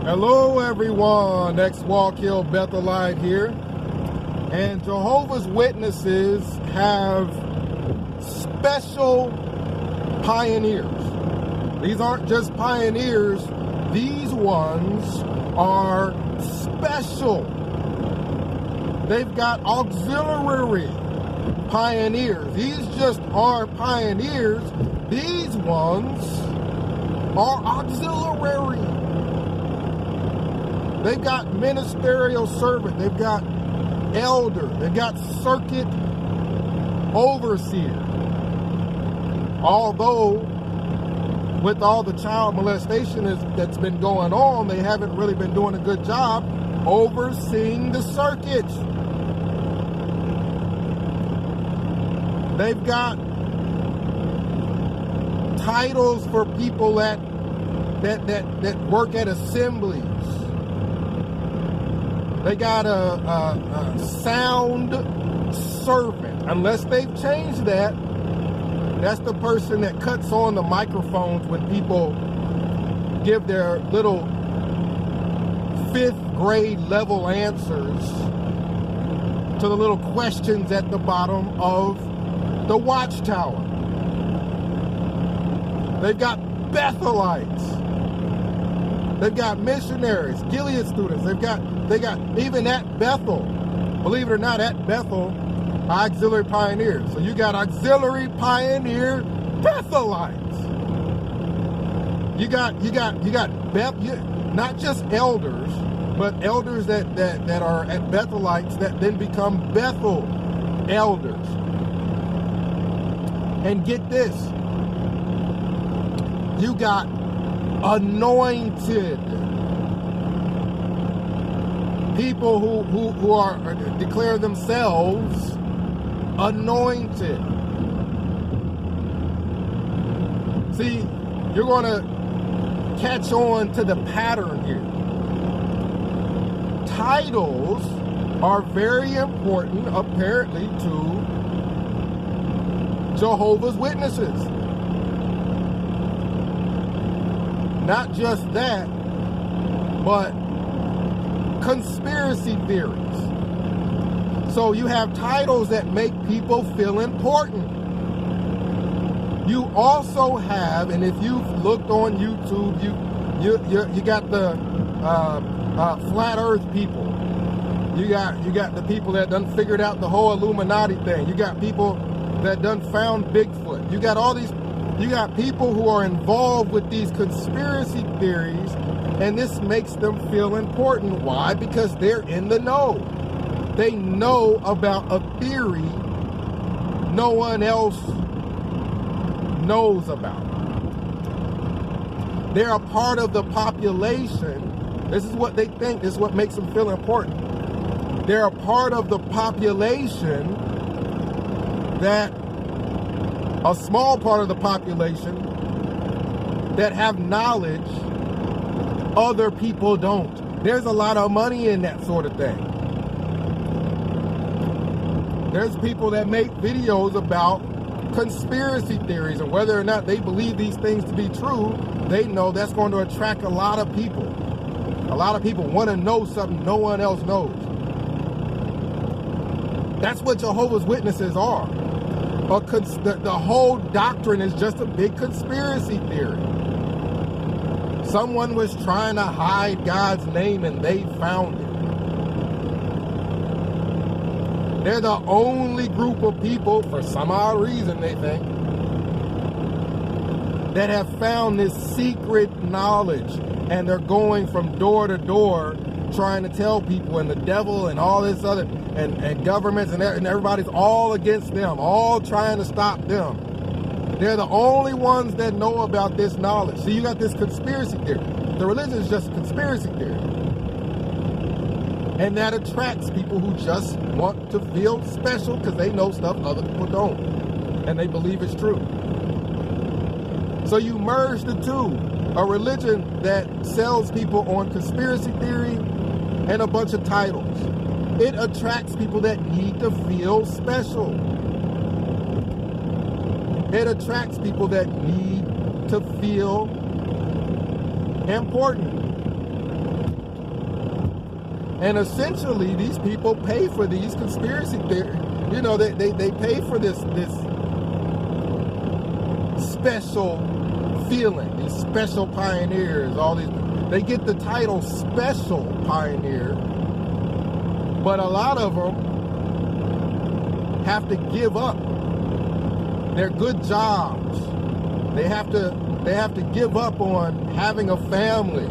Hello everyone, ex-Walk Hill Bethelite here. And Jehovah's Witnesses have special pioneers. These aren't just pioneers, these ones are special. They've got auxiliary pioneers. These just are pioneers, these ones are auxiliary. They've got ministerial servant, they've got elder, they've got circuit overseer. Although, with all the child molestation that's been going on, they haven't really been doing a good job overseeing the circuit. They've got titles for people that work at assemblies. They got a sound servant. Unless they've changed that, that's the person that cuts on the microphones when people give their little 5th grade level answers to the little questions at the bottom of the watchtower. They've got Bethelites. They've got missionaries, Gilead students. They got even at Bethel, believe it or not, at Bethel, auxiliary pioneers. So you got auxiliary pioneer Bethelites. You got not just elders, but elders that are at Bethelites that then become Bethel elders. And get this, you got anointed people who are declare themselves anointed. See, you're going to catch on to the pattern here. Titles are very important, apparently, to Jehovah's Witnesses. Not just that, but conspiracy theories. So you have titles that make people feel important. You also have, and if you've looked on YouTube, you got the flat Earth people. You got the people that done figured out the whole Illuminati thing. You got people that done found Bigfoot. You got all these. You got people who are involved with these conspiracy theories, and this makes them feel important. Why? Because they're in the know. They know about a theory no one else knows about. They're a part of the population. This is what they think. This is what makes them feel important. They're a part of the population that a small part of the population that have knowledge other people don't. There's a lot of money in that sort of thing. There's people that make videos about conspiracy theories, and whether or not they believe these things to be true, they know that's going to attract a lot of people. A lot of people want to know something no one else knows. That's what Jehovah's Witnesses are. The whole doctrine is just a big conspiracy theory. Someone was trying to hide God's name and they found it. They're the only group of people, for some odd reason they think, that have found this secret knowledge, and they're going from door to door trying to tell people, and the devil and all this other, and governments and everybody's all against them, all trying to stop them. They're the only ones that know about this knowledge. So you got this conspiracy theory. The religion is just a conspiracy theory. And that attracts people who just want to feel special because they know stuff other people don't. And they believe it's true. So you merge the two. A religion that sells people on conspiracy theory and a bunch of titles. It attracts people that need to feel special. It attracts people that need to feel important. And essentially, these people pay for these conspiracy theories. You know, they pay for this special feeling, these special pioneers, all these. They get the title special pioneer, but a lot of them have to give up their good jobs. They have to give up on having a family.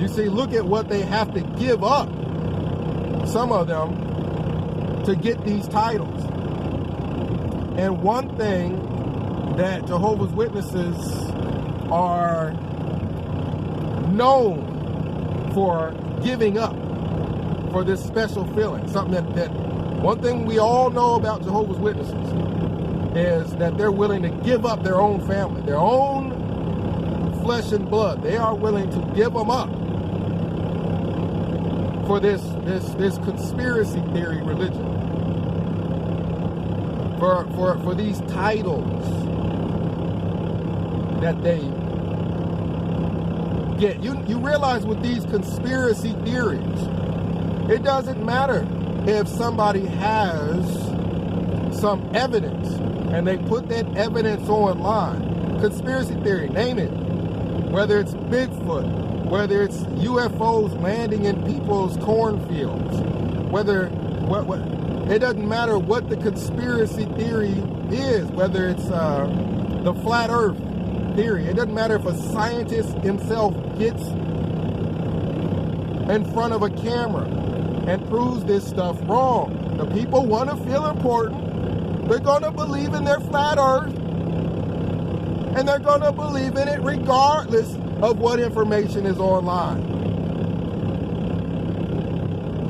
You see, look at what they have to give up, some of them, to get these titles. And one thing that Jehovah's Witnesses are known for giving up for this special feeling. Something that one thing we all know about Jehovah's Witnesses is that they're willing to give up their own family, their own flesh and blood. They are willing to give them up for this conspiracy theory religion. For these titles that they get. You realize with these conspiracy theories, it doesn't matter if somebody has some evidence and they put that evidence online. Conspiracy theory, name it. Whether it's Bigfoot, whether it's UFOs landing in people's cornfields, it doesn't matter what the conspiracy theory is, whether it's the flat earth theory. It doesn't matter if a scientist himself gets in front of a camera and proves this stuff wrong. The people want to feel important. They're going to believe in their flat earth, and they're going to believe in it regardless of what information is online.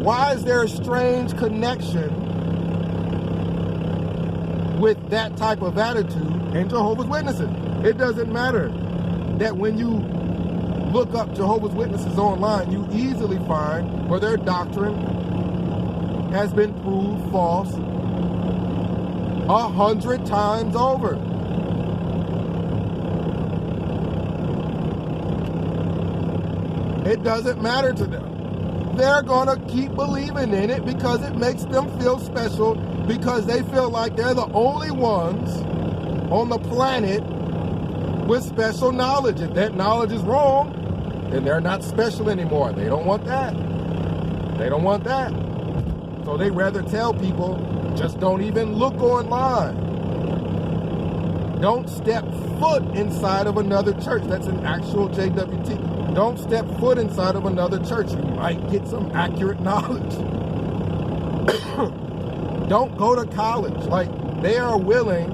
Why is there a strange connection with that type of attitude in Jehovah's Witnesses? It doesn't matter that when you look up Jehovah's Witnesses online, you easily find where their doctrine has been proved false 100 times over. It doesn't matter to them. They're going to keep believing in it because it makes them feel special, because they feel like they're the only ones on the planet with special knowledge. If that knowledge is wrong, then they're not special anymore. They don't want that. They don't want that. So they rather tell people, just don't even look online. Don't step foot inside of another church. That's an actual JWT. Don't step foot inside of another church. You might get some accurate knowledge. Don't go to college. Like, they are willing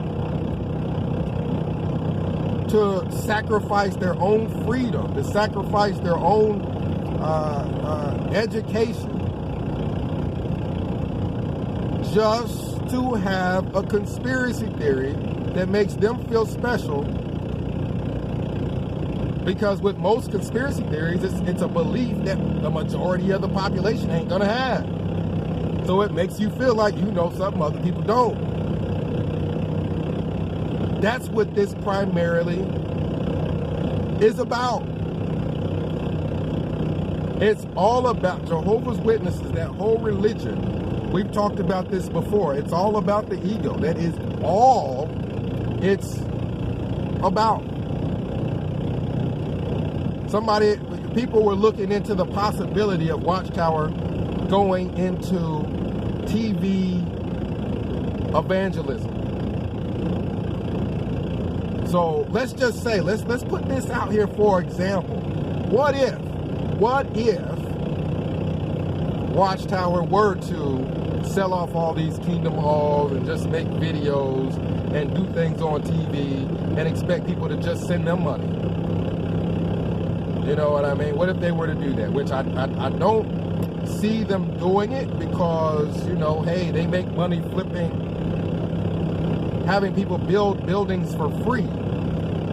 to sacrifice their own freedom, to sacrifice their own education, just to have a conspiracy theory that makes them feel special. Because with most conspiracy theories, it's a belief that the majority of the population ain't gonna have. So it makes you feel like you know something other people don't. That's what this primarily is about. It's all about Jehovah's Witnesses, that whole religion. We've talked about this before. It's all about the ego. That is all it's about. People were looking into the possibility of Watchtower going into TV evangelism. So let's just say, let's put this out here for example. What if Watchtower were to sell off all these Kingdom Halls and just make videos and do things on TV and expect people to just send them money? You know what I mean? What if they were to do that? Which I don't see them doing it, because, you know, hey, they make money having people build buildings for free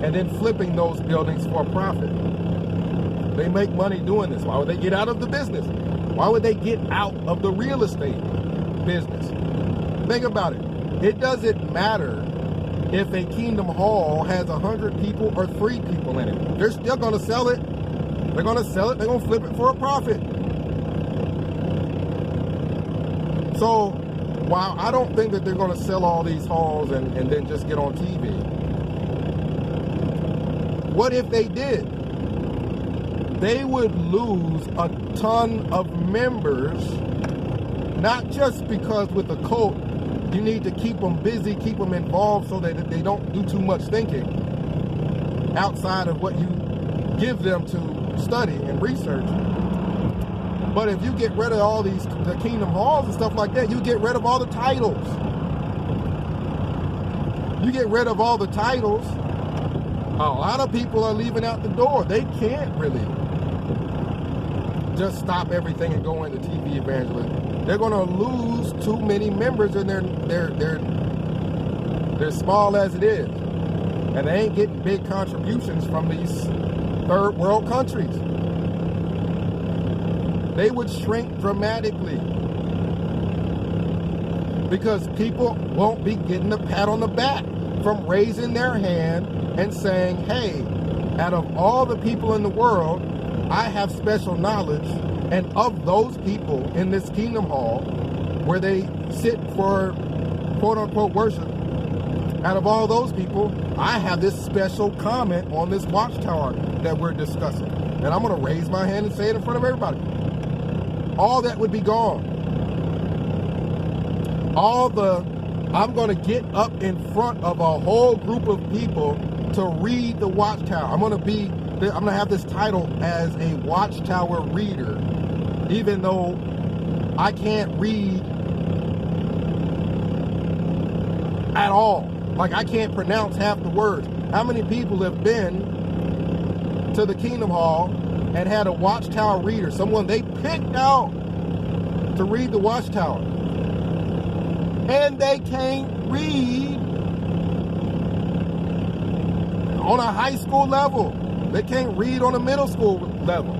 and then flipping those buildings for a profit. They make money doing this. Why would they get out of the business? Why would they get out of the real estate business? Think about it. It doesn't matter if a Kingdom Hall has 100 people or 3 people in it. They're still going to sell it. They're going to sell it. They're going to flip it for a profit. So while I don't think that they're going to sell all these halls and then just get on TV, what if they did? They would lose a ton of members, not just because with the cult, you need to keep them busy, keep them involved so that they don't do too much thinking outside of what you give them to study and research. But if you get rid of all the Kingdom Halls and stuff like that, you get rid of all the titles. You get rid of all the titles, a lot of people are leaving out the door. They can't really just stop everything and go into TV evangelism. They're going to lose too many members, and they're small as it is, and they ain't getting big contributions from these third world countries. They would shrink dramatically because people won't be getting a pat on the back from raising their hand and saying, hey, out of all the people in the world, I have special knowledge, and of those people in this Kingdom Hall where they sit for quote-unquote worship, out of all those people, I have this special comment on this watchtower that we're discussing. And I'm going to raise my hand and say it in front of everybody. All that would be gone. I'm going to get up in front of a whole group of people to read the watchtower. I'm going to have this title as a watchtower reader, even though I can't read at all. Like, I can't pronounce half the words. How many people have been to the Kingdom Hall and had a watchtower reader, someone they picked out to read the watchtower, and they can't read on a high school level? They can't read on a middle school level.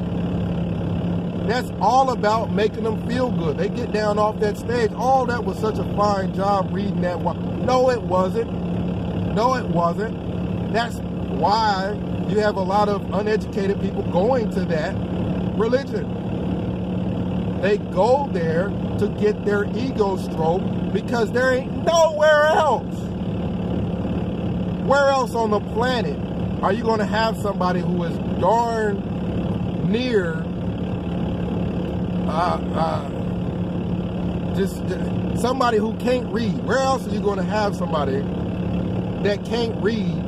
That's all about making them feel good. They get down off that stage. Oh, that was such a fine job reading that one. No, it wasn't. No, it wasn't. That's why you have a lot of uneducated people going to that religion. They go there to get their ego stroked because there ain't nowhere else. Where else on the planet are you going to have somebody who is darn near just somebody who can't read? Where else are you going to have somebody that can't read,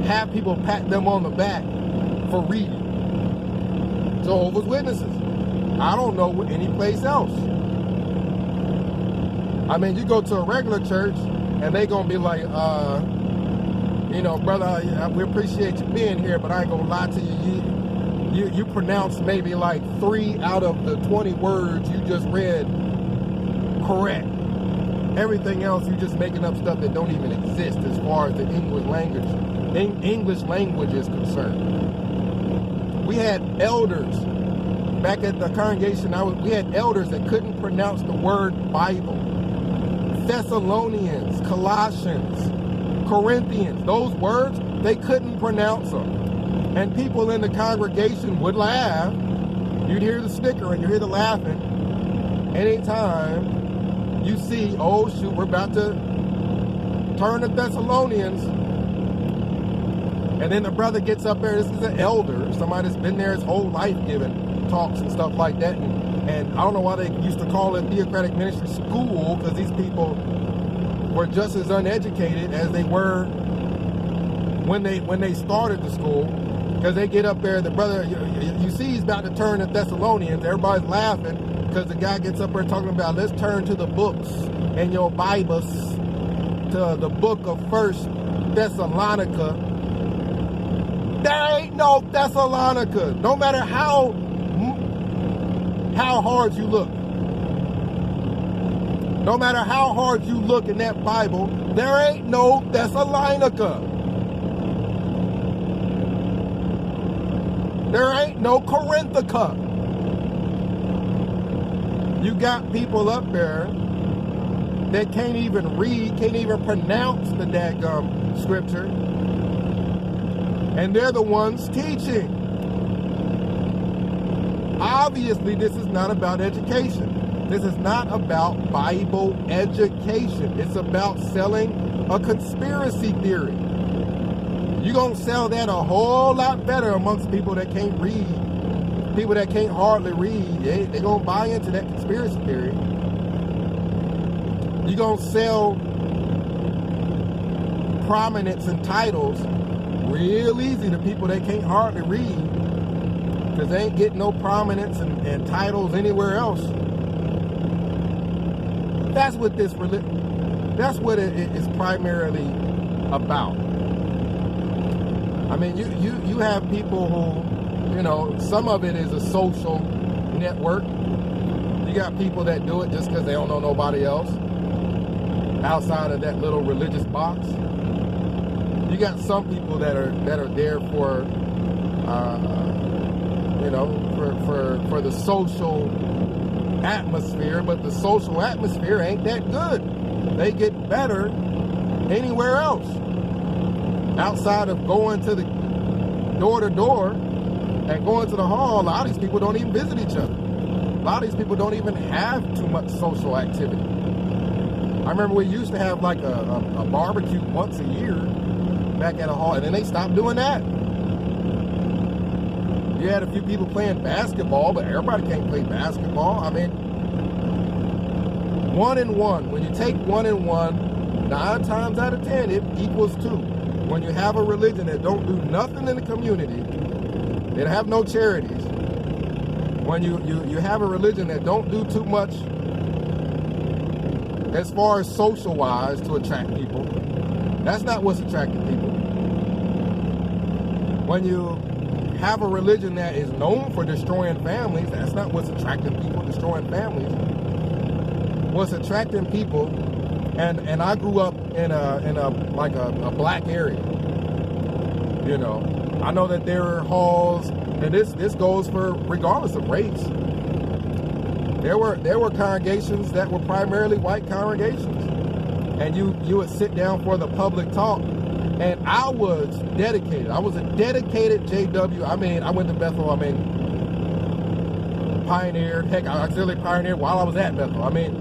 have people pat them on the back for reading? Jehovah's Witnesses. I don't know any place else. I mean, you go to a regular church and they gonna be like, you know, brother, we appreciate you being here, but I ain't gonna lie to you. You pronounce maybe like 3 out of the 20 words you just read correct. Everything else, you just making up stuff that don't even exist as far as the English language is concerned. We had elders back at the congregation. We had elders that couldn't pronounce the word Bible. Thessalonians, Colossians, Corinthians, those words, they couldn't pronounce them. And people in the congregation would laugh. You'd hear the snickering, you hear the laughing. Anytime you see, oh shoot, we're about to turn to Thessalonians, and then the brother gets up there, this is an elder, somebody that's been there his whole life giving talks and stuff like that, and I don't know why they used to call it Theocratic Ministry School, because these people were just as uneducated as they were when they started the school, because they get up there, the brother, you see he's about to turn to Thessalonians, everybody's laughing, because the guy gets up there talking about, let's turn to the books and your Bibles, to the book of 1 Thessalonica. There ain't no Thessalonica, no matter how hard you look. No matter how hard you look in that Bible, there ain't no Thessalonica. There ain't no Corinthica. You got people up there that can't even read, can't even pronounce the daggum scripture, and they're the ones teaching. obviously this is not about education. This is not about Bible education. It's about selling a conspiracy theory. You're going to sell that a whole lot better amongst people that can't read, people that can't hardly read. They're going to buy into that conspiracy theory. You're going to sell prominence and titles real easy to people that can't hardly read, because they ain't getting no prominence and titles anywhere else. That's what this religion, that's what it is primarily about. I mean, you have people who, you know, some of it is a social network. You got people that do it just because they don't know nobody else outside of that little religious box. You got some people that are there for, you know, for the social atmosphere, but the social atmosphere ain't that good. They get better anywhere else outside of going to the door to door and going to the hall. A lot of these people don't even visit each other. A lot of these people don't even have too much social activity. I remember we used to have like a barbecue once a year back at a hall, and then they stopped doing that. You had a few people playing basketball, but everybody can't play basketball. I mean, 1 and 1. When you take 1 and 1, 9 times out of 10, it equals 2. When you have a religion that don't do nothing in the community, that have no charities, when you have a religion that don't do too much as far as social-wise to attract people, that's not what's attracting people. When you have a religion that is known for destroying families, that's not what's attracting people, destroying families. What's attracting people, and I grew up in a black area. You know, I know that there are halls, and this goes for regardless of race. There were congregations that were primarily white congregations, and you would sit down for the public talk. And I was dedicated. I was a dedicated JW. I mean, I went to Bethel. I mean, pioneered. Heck, I auxiliary pioneered while I was at Bethel. I mean,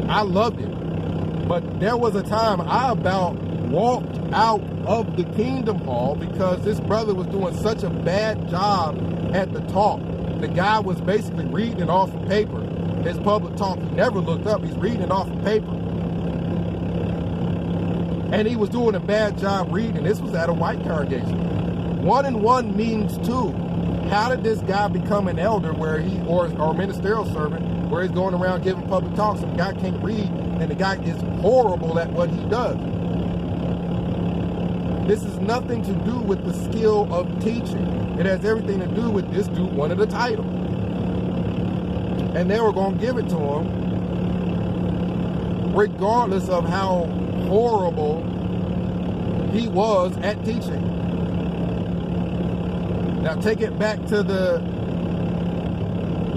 I loved it. But there was a time I about walked out of the Kingdom Hall because this brother was doing such a bad job at the talk. The guy was basically reading it off of paper. His public talk, he never looked up. He's reading it off of paper. And he was doing a bad job reading. This was at a white congregation. 1 and 1 means 2. How did this guy become an elder where he, or ministerial servant, where he's going around giving public talks and the guy can't read and the guy is horrible at what he does? This has nothing to do with the skill of teaching. It has everything to do with this dude wanted a title. And they were going to give it to him regardless of how horrible he was at teaching. Now take it back to the,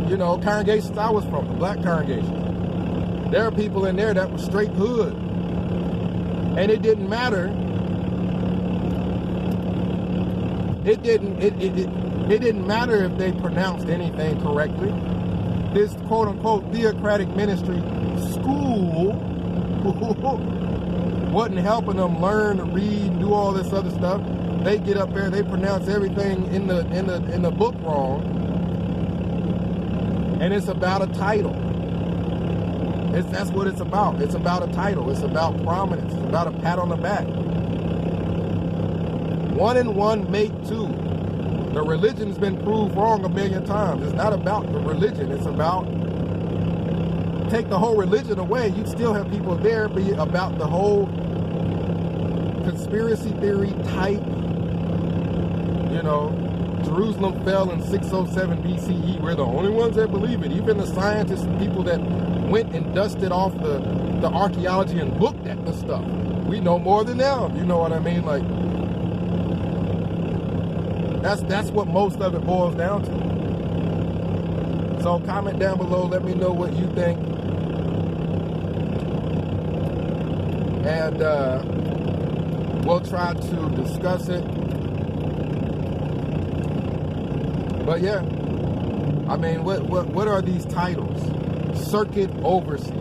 you know, congregations I was from, the black congregations. There are people in there that were straight hood. And it didn't matter. It didn't matter if they pronounced anything correctly. This quote unquote theocratic ministry school wasn't helping them learn to read and do all this other stuff. They get up there, they pronounce everything in the book wrong, and it's about a title. That's what it's about. It's about a title. It's about prominence. It's about a pat on the back. 1 and 1 make 2. The religion's been proved wrong a million times. It's not about the religion. It's about, take the whole religion away, you'd still have people there be about the whole conspiracy theory type, you know, Jerusalem fell in 607 BCE. We're the only ones that believe it. Even the scientists and people that went and dusted off the archaeology and looked at the stuff, we know more than them. You know what I mean? Like, that's what most of it boils down to. So comment down below, let me know what you think. And we'll try to discuss it. But yeah, I mean, what are these titles? Circuit overseer.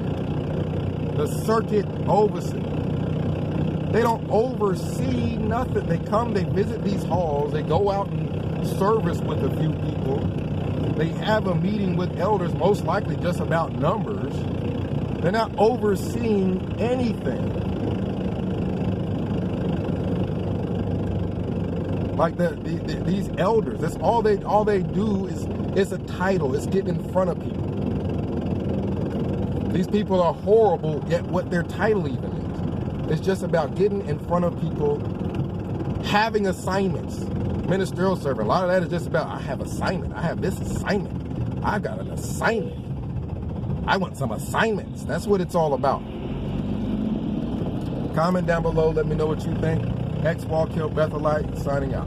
The circuit overseer. They don't oversee nothing. They come, they visit these halls, they go out and service with a few people. They have a meeting with elders, most likely just about numbers. They're not overseeing anything. Like these elders, that's all they do is, it's a title. It's getting in front of people. These people are horrible at what their title even is. It's just about getting in front of people, having assignments. Ministerial servant, a lot of that is just about, I have assignment. I have this assignment. I got an assignment. I want some assignments. That's what it's all about. Comment down below. Let me know what you think. X Walk Hill Bethelite signing out.